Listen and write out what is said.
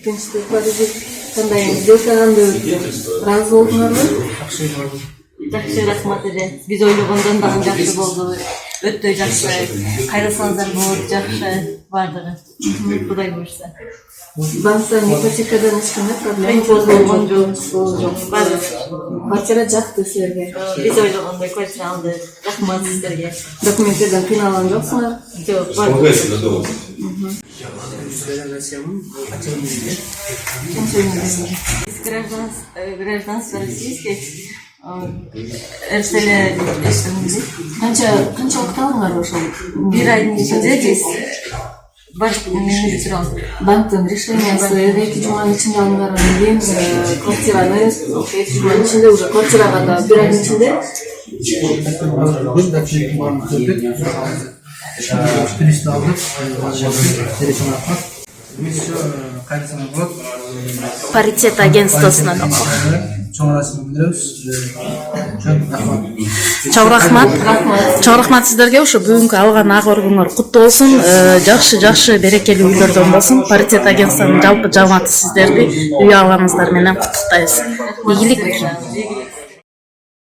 Тынчтык бар деп кандай жасаганды ыраазы болдуңарбы? Жакшы, рахмат эле. Биз ойлогондон дагы жакшы болду. Өтө жакшы. Кайрасаңыздар болот, жакшы бардыгы. Кудай буйрса. Банктан ипотекадан эч кандай проблема болгон жок. Квартира жакты силерге. Биз ойлогондой квартира алды. Рахмат сиздерге. Документтерден кыйналган жоксуңар? Жок, бардыгы. Гражданство российских. Эрселе эштемди. Канча убакыт алдыңар ошол? Бир айдын ичинде биз Банктын решениясы 2 жуманын ичинде алынгандан кийин квартираны 2 жуманын ичинде уже квартирага да 1 айдын ичинде Паритет агентствосунан чоң рахмат сиздерге. Ушу бүгүнкү алган ак оргуңор куттуу болсун. Жакшы берекелүү үйлөрдөн болсун. Паритет агентствонун жалпы жамааты сиздерди үй алгаңыздар менен куттуктайбыз. Ийгилик.